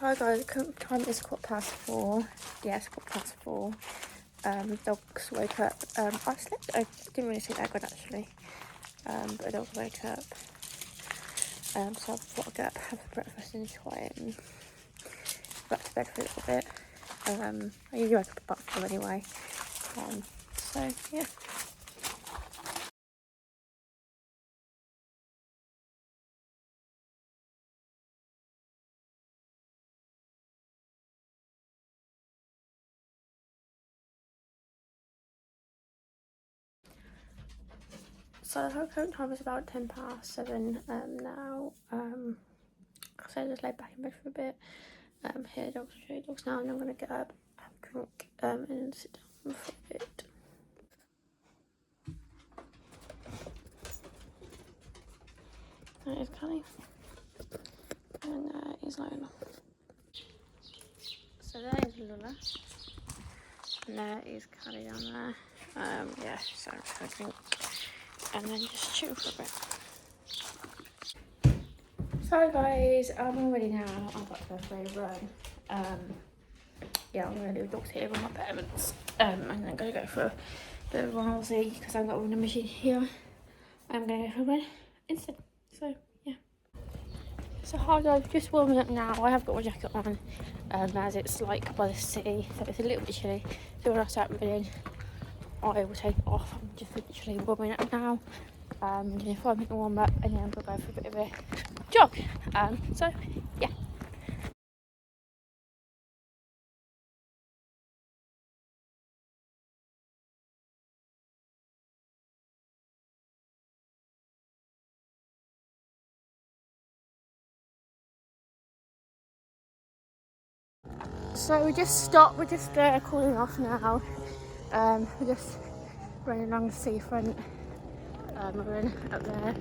Hi guys, current time is 4:15. Yes, 4:15. Dogs woke up. I slept. I didn't really sleep that good actually. But the dogs woke up. So I thought I'd get up, have breakfast and try and go back to bed for a little bit. I usually wake up about 4 anyway. So yeah. So the current time is about 7:10 now. So I just lay back in bed for a bit. Here the dogs, show you dogs now, and I'm gonna get up, have a drink, and sit down for a bit. That is Callie, and there is Lola. So there is Lola, and there is Callie down there. Yeah, so I'm just gonna drink and then just chill for a bit. So guys, I'm all ready now. I'm about to go for a run. Yeah, I'm gonna do a dog here with my parents. And then I'm gonna go for a bit of Rousey because I've got a running machine here. I'm gonna go for a run instead. So yeah. So hi guys, just warming up now. I have got my jacket on, as it's like by the sea, so it's a little bit chilly. So when I start running, I will take it off. I'm just literally warming up now. Doing a 5-minute warm up, and then I'm gonna go for a bit of a jog. So yeah. So we just stopped. We're just cooling off now. We're just running along the seafront. We're running up there.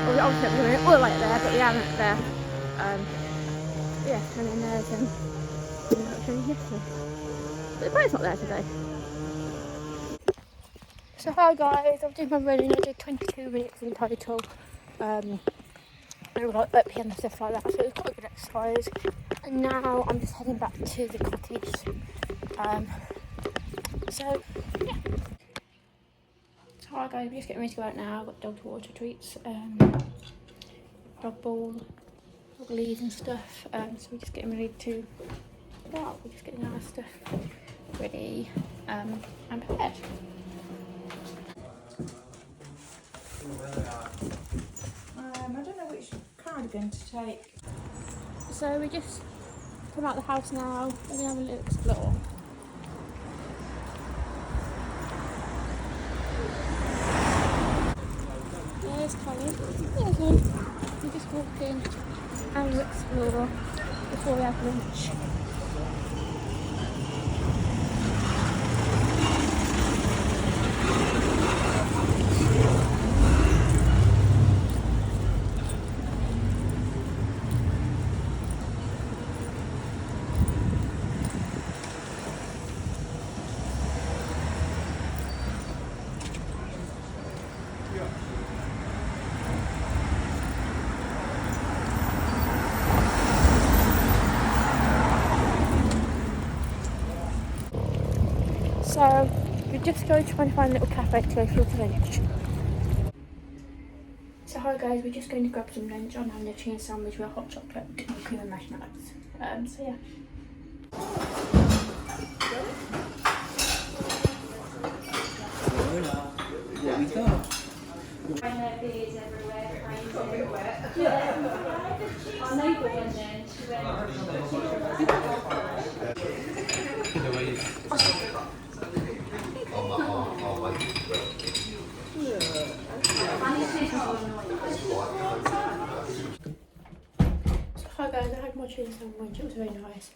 Well, we're obviously not running all the way up there, but we aren't up there. Yeah, and then there's but the boat's not there today. So hi guys, I'm doing my running. I did 22 minutes in total. We were like up here and stuff like that, so it was quite a good exercise. And now I'm just heading back to the cottage. So yeah. So hi guys, we're just getting ready to go out now. I've got dog water treats, dog ball, dog leads and stuff. So we're just getting ready to go out. We're just getting our stuff ready and prepared. I don't know which cardigan to take. So we just come out the house now. We're gonna have a little explore. There's Colin. There's one. We're just walking and we'll explore before we have lunch. So we're just going to try and find a little cafe to go for lunch. So hi guys, we're just going to grab some lunch. I'm having a chicken sandwich with a hot chocolate and cream and marshmallows. So yeah. What we got? Hi guys, I had my chicken sandwich, it was very nice.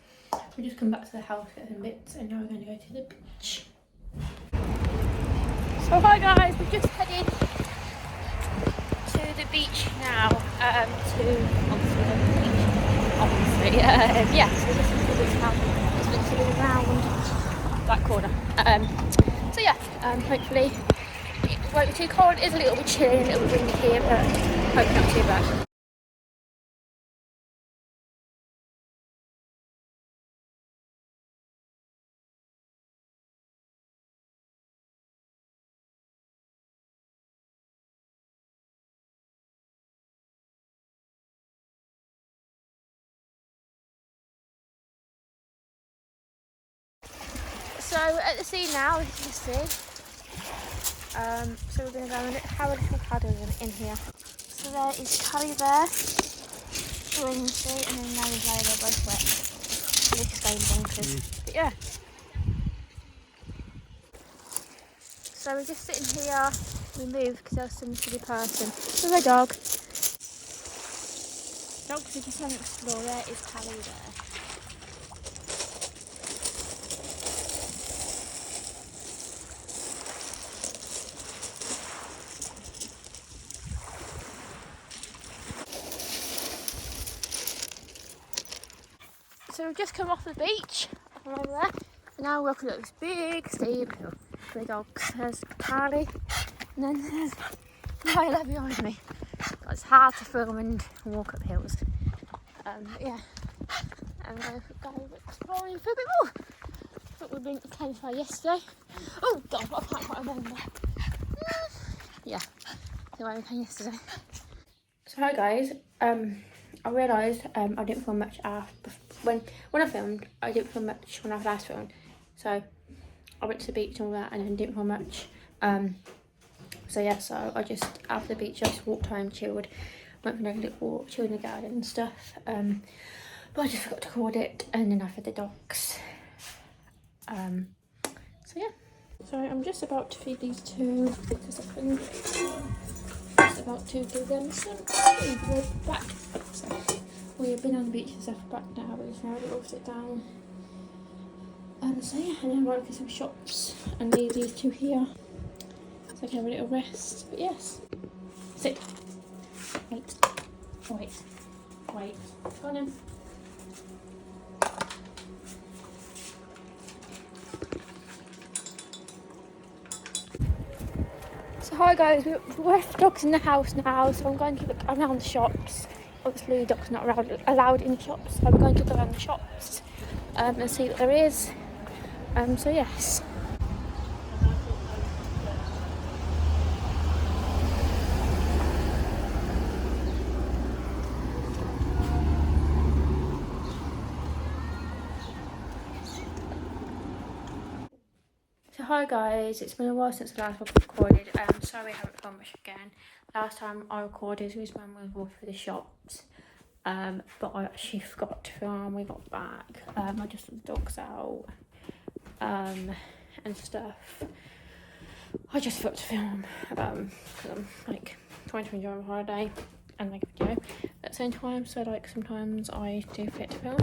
We just come back to the house, get some bits, and now we're going to go to the beach. So hi guys, we're just heading to the beach now, to obviously the beach, obviously, yeah, so we're just going to this house, just literally around that corner. So yeah, hopefully it won't be too cold. It is a little bit chilly and a little bit windy here, but hopefully not too bad. at the sea now, as you can see. So we're going to go and have a little paddle in here. So there is Callie there, joining the sea, and then now he's there, they're both wet. Callie's just going bonkers. But yeah. So we're just sitting here, we moved because there was some silly person with a dog. Dogs are just having to explore, there is Callie there. So we've just come off the beach, from over there, and now we're walking up this big steep hill. The dogs, there's Carly, and then there's Lila behind me. It's hard to film and walk up hills. Yeah, I'm going to go exploring for a bit more. I thought we'd been to Campfire yesterday. Oh God, I can't quite remember. Yeah, the way we came yesterday. So hi guys, I realised I didn't film much after when I filmed. I didn't film much when I last filmed, so I went to the beach and all that, and then didn't film much. So yeah, so I just after the beach, I just walked home, chilled, went for a little walk, chilled in the garden and stuff. But I just forgot to record it, and then I fed the dogs. So yeah. So I'm just about to feed these two because I couldn't. Just about to give them some food. We're back. So we've been on the beach and stuff, back now. We're just now to go sit down. So yeah, and then I'm going to some shops and leave these two here so I can have a little rest. But yes, sit. Wait. Go on in. So hi guys, we've left dogs in the house now, so I'm going to look around the shops. Obviously dogs not allowed in the shops, so I'm going to go around the shops and see what there is. So yes. So hi guys, it's been a while since the last one recorded. Sorry I haven't filmed much again. Last time I recorded was when we walked through the shops. But I actually forgot to film when we got back. I just let the dogs out and stuff. I just forgot to film because I'm like trying to enjoy my holiday and make a video at the same time, so like sometimes I do forget to film.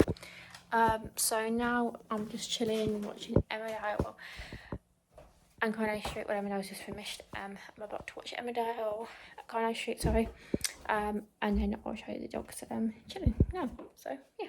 So now I'm just chilling, watching Emmerdale and Coronation Street when Emmerdale's just finished. I'm about to watch Emmerdale at Coronation Street, sorry. And then I'll show you the dogs chilling now. So yeah.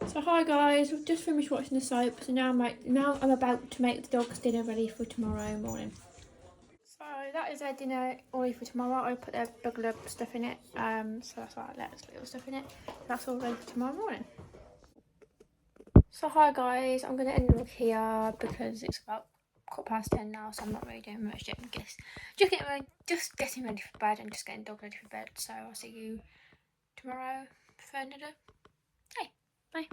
So hi guys, we've just finished watching the soap, so now I'm about to make the dogs dinner ready for tomorrow morning. So that is their dinner ready for tomorrow. I put their bugler stuff in it, so that's why I let little stuff in it. That's all ready for tomorrow morning. So hi guys, I'm going to end the vlog here because it's about 10:15 now, so I'm not really doing much yet. Just getting ready for bed and just getting dog ready for bed. So I'll see you tomorrow for another day. Bye.